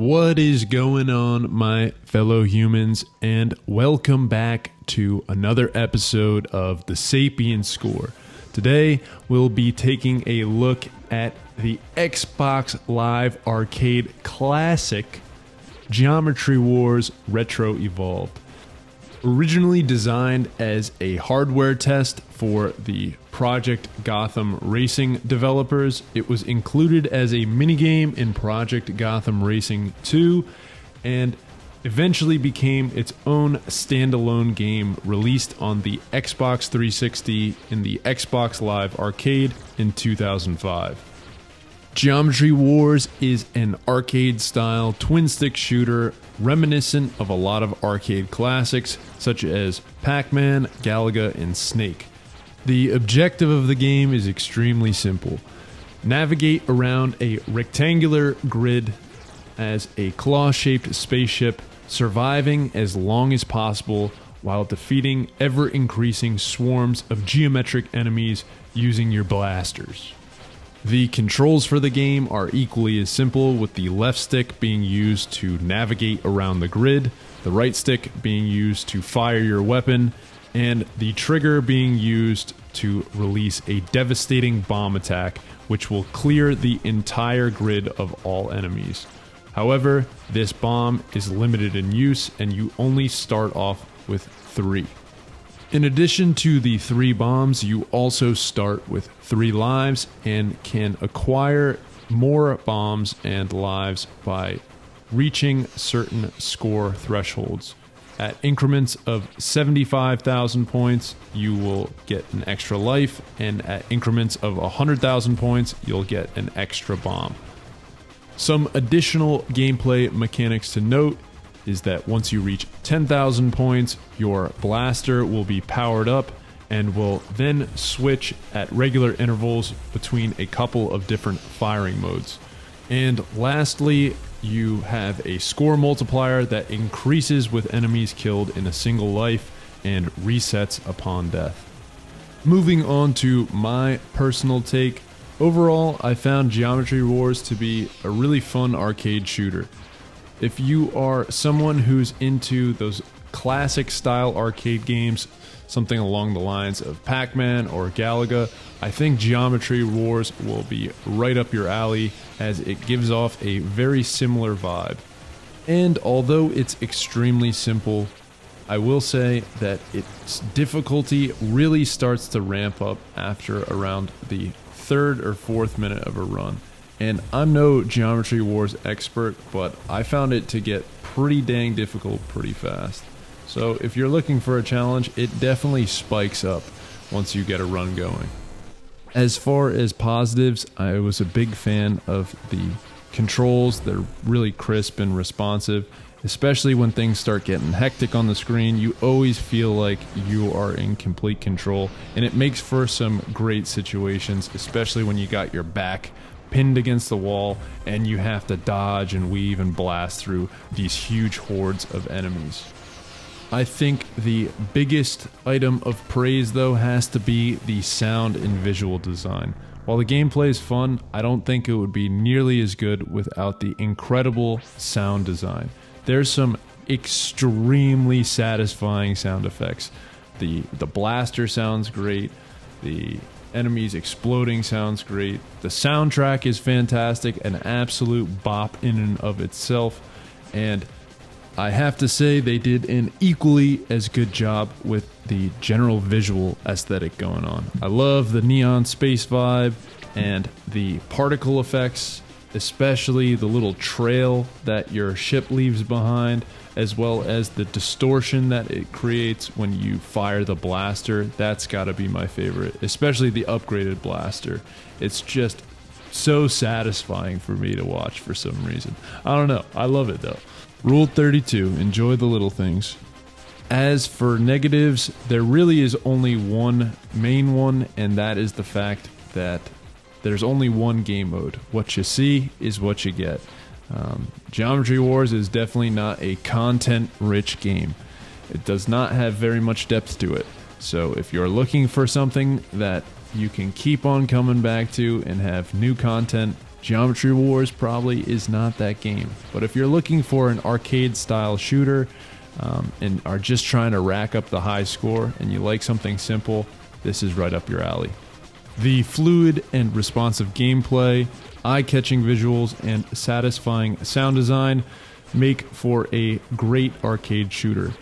What is going on, my fellow humans, and welcome back to another episode of the Sapien Score. Today, we'll be taking a look at the Xbox Live Arcade classic, Geometry Wars Retro Evolved. Originally designed as a hardware test for the Project Gotham Racing developers, it was included as a minigame in Project Gotham Racing 2 and eventually became its own standalone game released on the Xbox 360 in the Xbox Live Arcade in 2005. Geometry Wars is an arcade-style twin-stick shooter reminiscent of a lot of arcade classics such as Pac-Man, Galaga, and Snake. The objective of the game is extremely simple. Navigate around a rectangular grid as a claw-shaped spaceship, surviving as long as possible while defeating ever-increasing swarms of geometric enemies using your blasters. The controls for the game are equally as simple, with the left stick being used to navigate around the grid, the right stick being used to fire your weapon, and the trigger being used to release a devastating bomb attack which will clear the entire grid of all enemies. However, this bomb is limited in use and you only start off with 3. In addition to the 3 bombs, you also start with 3 lives and can acquire more bombs and lives by reaching certain score thresholds. At increments of 75,000 points, you will get an extra life, and at increments of 100,000 points, you'll get an extra bomb. Some additional gameplay mechanics to note is that once you reach 10,000 points, your blaster will be powered up and will then switch at regular intervals between a couple of different firing modes. And lastly, you have a score multiplier that increases with enemies killed in a single life and resets upon death. Moving on to my personal take, overall I found Geometry Wars to be a really fun arcade shooter. If you are someone who's into those classic style arcade games, something along the lines of Pac-Man or Galaga, I think Geometry Wars will be right up your alley as it gives off a very similar vibe. And although it's extremely simple, I will say that its difficulty really starts to ramp up after around the 3rd or 4th minute of a run. And I'm no Geometry Wars expert, but I found it to get pretty dang difficult pretty fast. So if you're looking for a challenge, it definitely spikes up once you get a run going. As far as positives, I was a big fan of the controls. They're really crisp and responsive, especially when things start getting hectic on the screen. You always feel like you are in complete control, and it makes for some great situations, especially when you got your back pinned against the wall and you have to dodge and weave and blast through these huge hordes of enemies. I think the biggest item of praise though has to be the sound and visual design. While the gameplay is fun, I don't think it would be nearly as good without the incredible sound design. There's some extremely satisfying sound effects. The blaster sounds great, the enemies exploding sounds great. The soundtrack is fantastic, an absolute bop in and of itself, and I have to say they did an equally as good job with the general visual aesthetic going on. I love the neon space vibe and the particle effects, especially the little trail that your ship leaves behind, as well as the distortion that it creates when you fire the blaster. That's gotta be my favorite, especially the upgraded blaster. It's just so satisfying for me to watch for some reason. I don't know, I love it though. Rule 32, enjoy the little things. As for negatives, there really is only one main one, and that is the fact that there's only one game mode. What you see is what you get. Geometry Wars is definitely not a content-rich game. It does not have very much depth to it. So if you're looking for something that you can keep on coming back to and have new content Geometry Wars probably is not that game. But if you're looking for an arcade-style shooter and are just trying to rack up the high score and you like something simple, this is right up your alley. The fluid and responsive gameplay, eye-catching visuals, and satisfying sound design make for a great arcade shooter.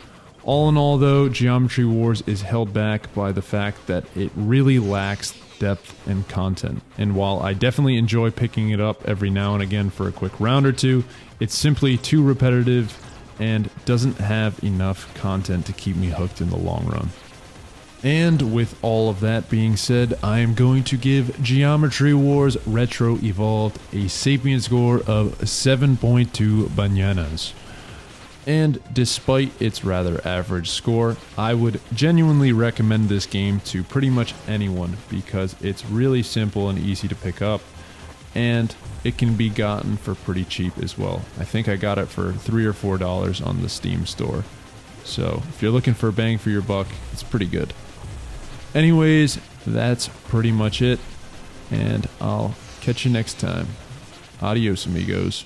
All in all, though, Geometry Wars is held back by the fact that it really lacks depth and content. And while I definitely enjoy picking it up every now and again for a quick round or two, it's simply too repetitive and doesn't have enough content to keep me hooked in the long run. And with all of that being said, I am going to give Geometry Wars Retro Evolved a Sapient score of 7.2 bananas. And despite its rather average score, I would genuinely recommend this game to pretty much anyone because it's really simple and easy to pick up, and it can be gotten for pretty cheap as well. I think I got it for $3 or $4 on the Steam store. So if you're looking for a bang for your buck, it's pretty good. Anyways, that's pretty much it, and I'll catch you next time. Adios, amigos.